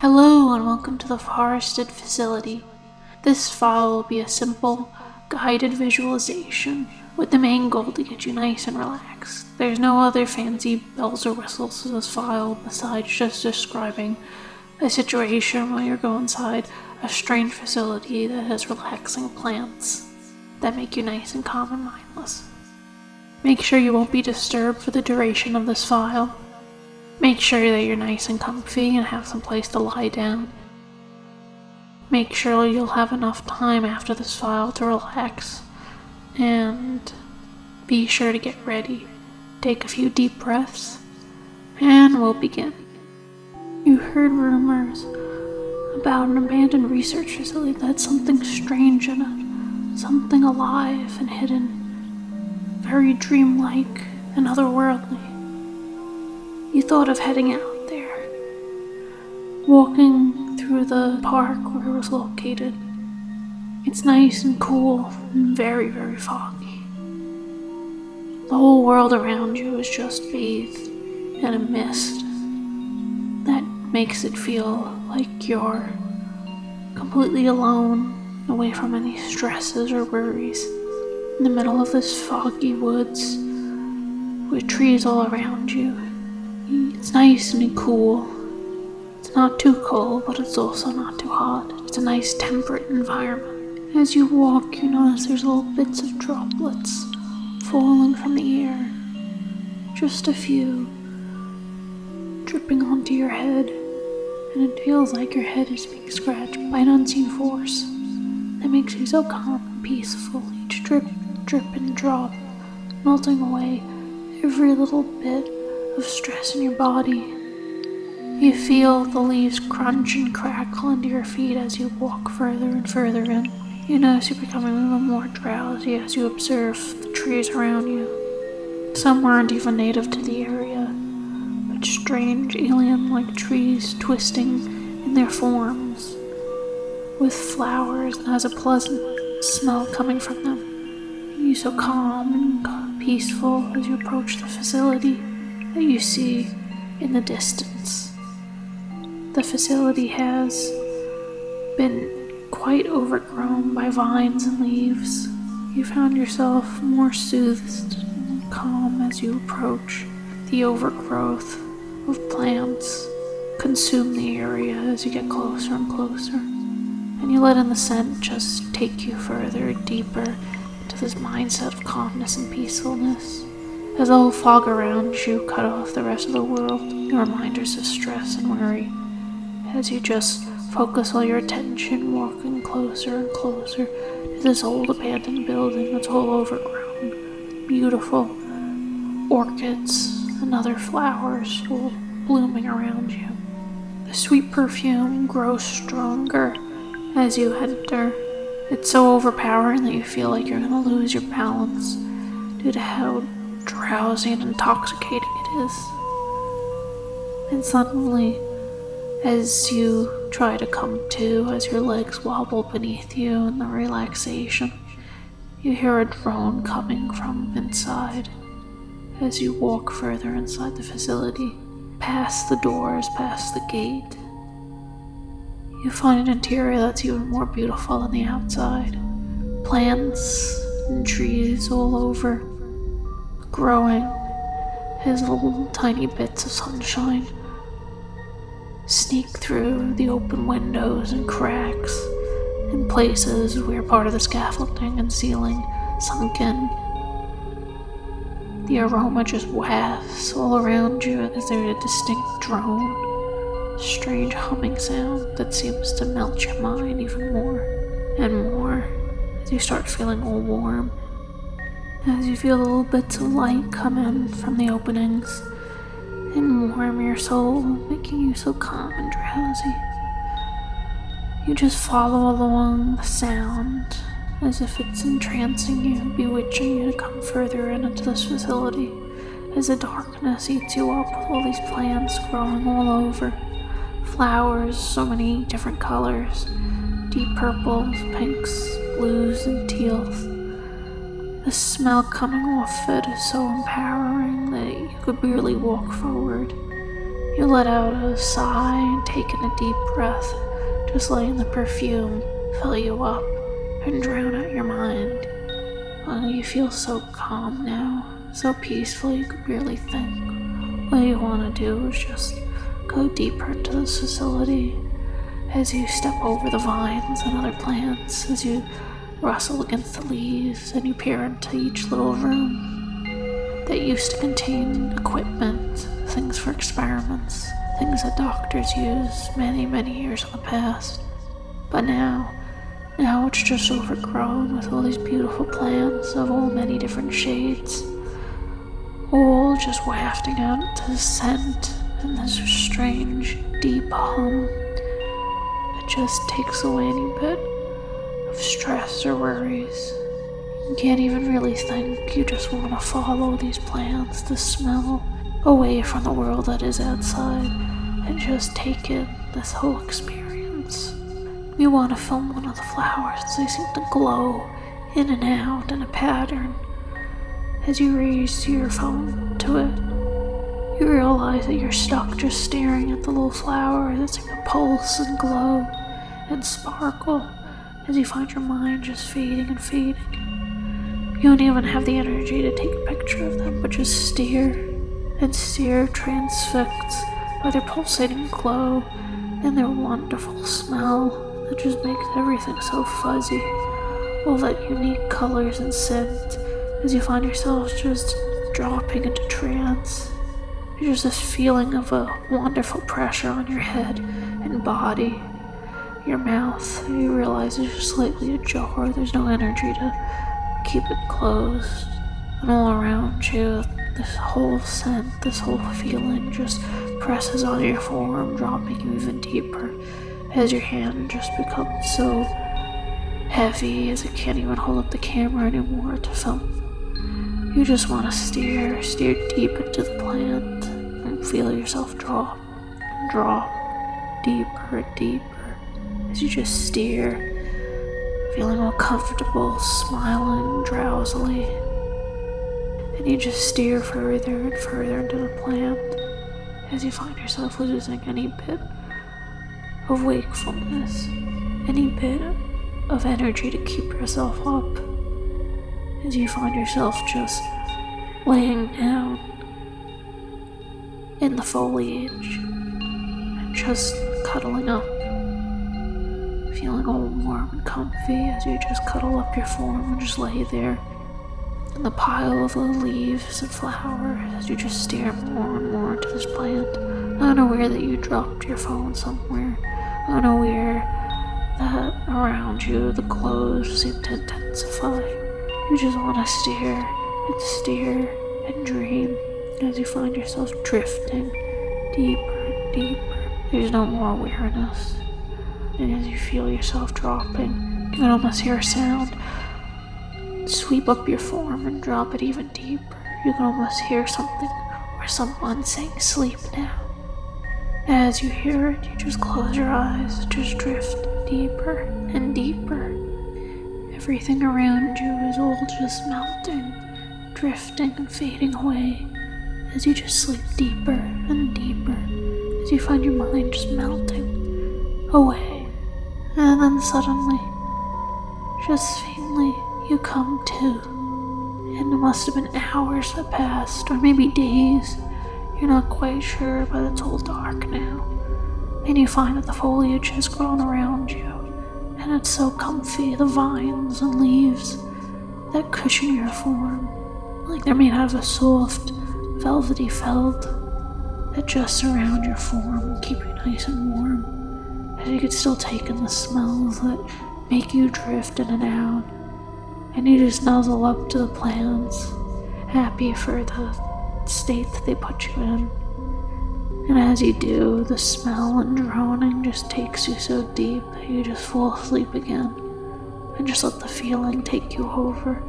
Hello and welcome to the forested facility. This file will be a simple, guided visualization with the main goal to get you nice and relaxed. There's no other fancy bells or whistles to this file besides just describing a situation while you go inside a strange facility that has relaxing plants that make you nice and calm and mindless. Make sure you won't be disturbed for the duration of this file. Make sure that you're nice and comfy and have some place to lie down. Make sure you'll have enough time after this file to relax. And be sure to get ready. Take a few deep breaths. And we'll begin. You heard rumors about an abandoned research facility that had something strange in it. Something alive and hidden. Very dreamlike and otherworldly. You thought of heading out there, walking through the park where it was located. It's nice and cool and very, very foggy. The whole world around you is just bathed in a mist that makes it feel like you're completely alone, away from any stresses or worries, in the middle of this foggy woods with trees all around you. It's nice and cool. It's not too cold, but it's also not too hot. It's a nice temperate environment. As you walk, you notice there's little bits of droplets falling from the air. Just a few, dripping onto your head, and it feels like your head is being scratched by an unseen force that makes you so calm and peaceful. Each drip, and drop, melting away every little bit of stress in your body. You feel the leaves crunch and crackle under your feet as you walk further and further in. You notice you're becoming even more drowsy as you observe the trees around you. Some aren't even native to the area, but strange alien-like trees twisting in their forms, with flowers that has a pleasant smell coming from them. You're so calm and peaceful as you approach the facility that you see in the distance. The facility has been quite overgrown by vines and leaves. You found yourself more soothed and calm as you approach. The overgrowth of plants consume the area as you get closer and closer, and you let in the scent just take you further, deeper into this mindset of calmness and peacefulness. As the whole fog around you cut off the rest of the world, your reminders of stress and worry, as you just focus all your attention walking closer and closer to this old abandoned building that's all overgrown, beautiful orchids and other flowers all blooming around you. The sweet perfume grows stronger as you enter. It's so overpowering that you feel like you're going to lose your balance due to how drowsy and intoxicating it is. And suddenly, as you try to come to, as your legs wobble beneath you in the relaxation, you hear a drone coming from inside. As you walk further inside the facility, past the doors, past the gate, you find an interior that's even more beautiful than the outside. Plants and trees all over, growing as little tiny bits of sunshine sneak through the open windows and cracks in places where part of the scaffolding and ceiling sunk in. The aroma just wafts all around you as there's a distinct drone, strange humming sound that seems to melt your mind even more and more as you start feeling all warm. As you feel little bits of light come in from the openings and warm your soul, making you so calm and drowsy. You just follow along the sound as if it's entrancing you, bewitching you to come further into this facility as the darkness eats you up with all these plants growing all over. Flowers, so many different colors, deep purples, pinks, blues, and teals. The smell coming off it is so empowering that you could barely walk forward. You let out a sigh and take in a deep breath, just letting the perfume fill you up and drown out your mind. You feel so calm now, so peaceful you could barely think. All you want to do is just go deeper into this facility as you step over the vines and other plants, as you rustle against the leaves and you peer into each little room that used to contain equipment, things for experiments, things that doctors used many, many years in the past. But now it's just overgrown with all these beautiful plants of all many different shades, all just wafting out the scent and this strange, deep hum that just takes away any bit of stress or worries. You can't even really think, you just want to follow these plants, the smell, away from the world that is outside, and just take in this whole experience. You want to film one of the flowers. They seem to glow in and out in a pattern. As you raise your phone to it, you realize that you're stuck just staring at the little flower that's seem to pulse and glow and sparkle as you find your mind just fading and fading. You don't even have the energy to take a picture of them, but just stare and stare, transfixed by their pulsating glow and their wonderful smell that just makes everything so fuzzy. All that unique colors and scent as you find yourself just dropping into trance. There's this feeling of a wonderful pressure on your head and body. Your mouth, you realize, is just slightly ajar. There's no energy to keep it closed. And all around you, this whole scent, this whole feeling just presses on your form, dropping you even deeper as your hand just becomes so heavy as it can't even hold up the camera anymore to film. You just want to steer deep into the plant and feel yourself drop, deeper and deeper as you just steer, feeling all comfortable, smiling drowsily. And you just steer further and further into the plant as you find yourself losing any bit of wakefulness, any bit of energy to keep yourself up, as you find yourself just laying down in the foliage and just cuddling up, feeling all warm and comfy as you just cuddle up your form and just lay there in the pile of little leaves and flowers as you just stare more and more into this plant, unaware that you dropped your phone somewhere, unaware that around you the glows seem to intensify. You just want to stare and dream as you find yourself drifting deeper and deeper. There's no more awareness. And as you feel yourself dropping, you can almost hear a sound sweep up your form and drop it even deeper. You can almost hear something or someone saying, "Sleep now." As you hear it, you just close your eyes, just drift deeper and deeper. Everything around you is all just melting, drifting and fading away as you just sleep deeper and deeper, as you find your mind just melting away. And then suddenly, just faintly, you come to, and it must have been hours that passed, or maybe days. You're not quite sure, but it's all dark now. And you find that the foliage has grown around you, and it's so comfy, the vines and leaves that cushion your form, like they're made out of a soft, velvety felt that just surround your form and keep you nice and warm, as you can still take in the smells that make you drift in and out. And you just nuzzle up to the plants, happy for the state that they put you in. And as you do, the smell and droning just takes you so deep that you just fall asleep again and just let the feeling take you over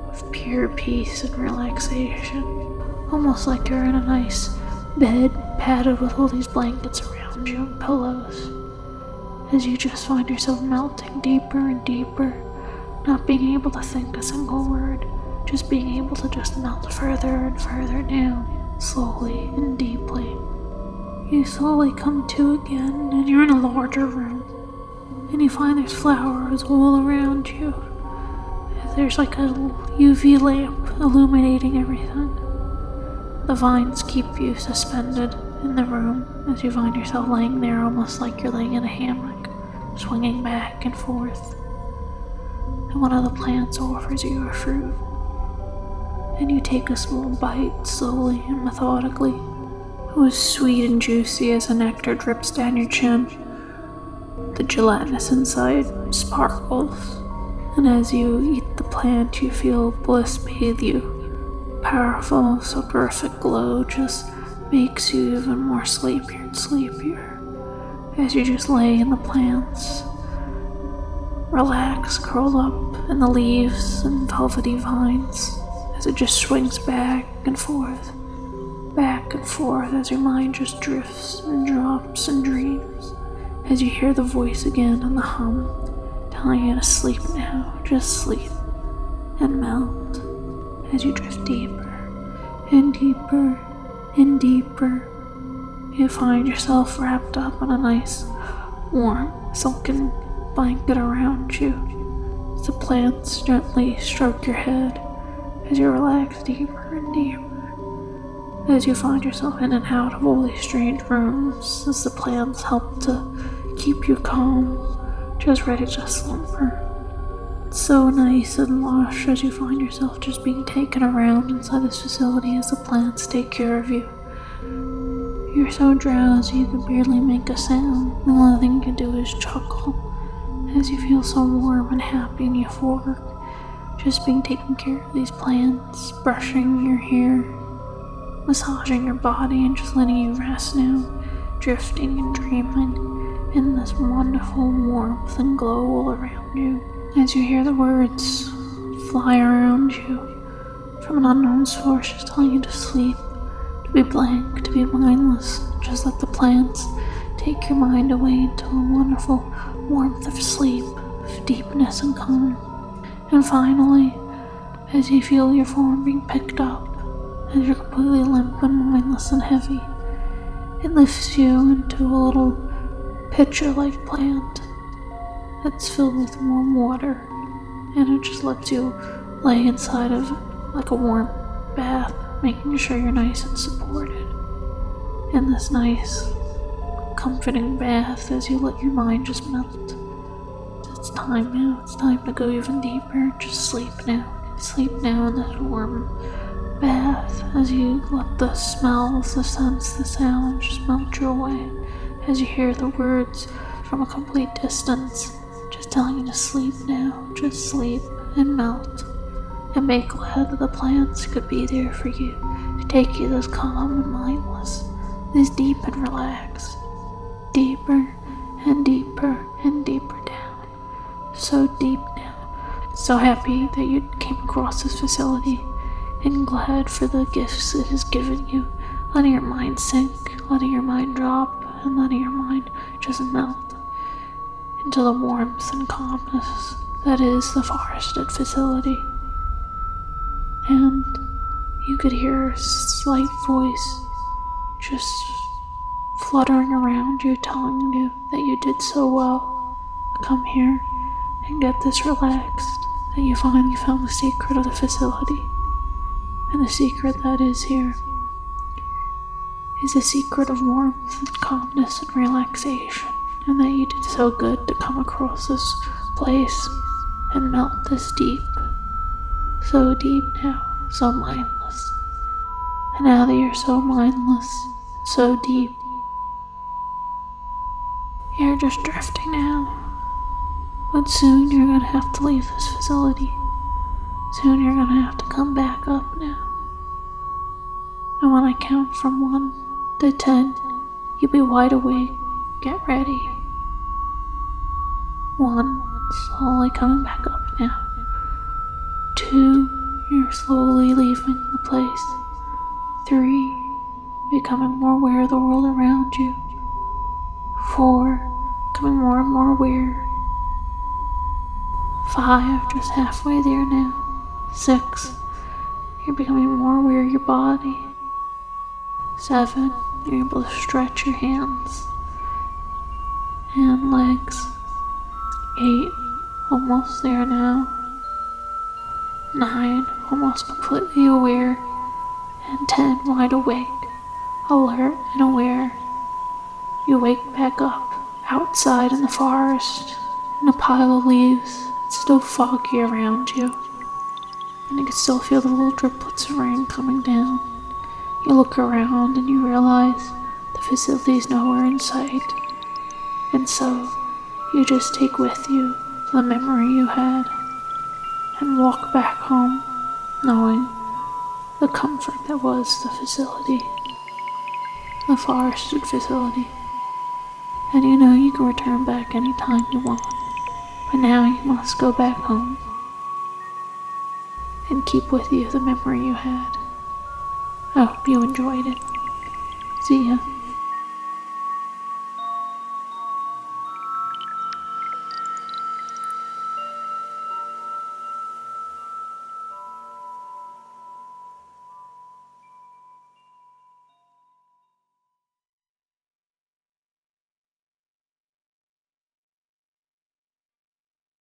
of pure peace and relaxation, almost like you're in a nice bed padded with all these blankets around you and pillows, as you just find yourself melting deeper and deeper, not being able to think a single word, just being able to just melt further and further down, slowly and deeply. You slowly come to again, and you're in a larger room. And you find there's flowers all around you. There's like a UV lamp illuminating everything. The vines keep you suspended in the room as you find yourself laying there almost like you're laying in a hammock, swinging back and forth. And one of the plants offers you a fruit. And you take a small bite slowly and methodically. It was sweet and juicy as the nectar drips down your chin. The gelatinous inside sparkles, and as you eat the plant, you feel bliss bathe you. Powerful, soporific glow just makes you even more sleepier and sleepier as you just lay in the plants. Relax, curl up in the leaves and velvety vines as it just swings back and forth as your mind just drifts and drops and dreams. As you hear the voice again and the hum, telling you to sleep now, just sleep and melt as you drift deeper and deeper and deeper. You find yourself wrapped up in a nice, warm, silken blanket around you as the plants gently stroke your head as you relax deeper and deeper. As you find yourself in and out of all these strange rooms as the plants help to keep you calm, just ready to slumber. It's so nice and lush as you find yourself just being taken around inside this facility as the plants take care of you. You're so drowsy you can barely make a sound, and the only thing you can do is chuckle as you feel so warm and happy and euphoric, just being taken care of these plants, brushing your hair, massaging your body and just letting you rest now, drifting and dreaming in this wonderful warmth and glow all around you. As you hear the words fly around you from an unknown source just telling you to sleep, to be blank, to be mindless, just let the plants take your mind away into a wonderful warmth of sleep, of deepness and calm. And finally, as you feel your form being picked up, as you're completely limp and mindless and heavy, it lifts you into a little pitcher-like plant that's filled with warm water, and it just lets you lay inside of like a warm bath, making sure you're nice and supported in this nice, comforting bath as you let your mind just melt. It's time now. It's time to go even deeper. Just sleep now. Sleep now in this warm bath as you let the smells, the scents, the sounds just melt your way. As you hear the words from a complete distance, just telling you to sleep now. Just sleep and melt. And make glad that the plants could be there for you to take you this calm and mindless, this deep and relaxed, deeper and deeper and deeper down. So deep now. So happy that you came across this facility and glad for the gifts it has given you, letting your mind sink, letting your mind drop, and letting your mind just melt into the warmth and calmness that is the forested facility. And you could hear a slight voice just fluttering around you, telling you that you did so well to come here and get this relaxed, that you finally found the secret of the facility. And the secret that is here is a secret of warmth and calmness and relaxation, and that you did so good to come across this place and melt this deep, so deep now, so mindless. And now that you're so mindless, so deep, you're just drifting now. But soon you're gonna have to leave this facility. Soon you're gonna have to come back up now. And when I count from 1 to 10, you'll be wide awake. Get ready. 1, slowly coming back up now. 2, you're slowly leaving the place. 3, becoming more aware of the world around you. 4, becoming more and more aware. 5, just halfway there now. 6, you're becoming more aware of your body. 7, You're able to stretch your hands and legs. 8, almost there now. 9, almost completely aware. And 10, wide awake, alert and aware. You wake back up, outside in the forest, in a pile of leaves. It's still foggy around you, and you can still feel the little driplets of rain coming down. You look around and you realize the facility is nowhere in sight, and so you just take with you the memory you had and walk back home, knowing the comfort that was the facility, the forested facility. And you know you can return back anytime you want, but now you must go back home and keep with you the memory you had. I hope you enjoyed it. See ya.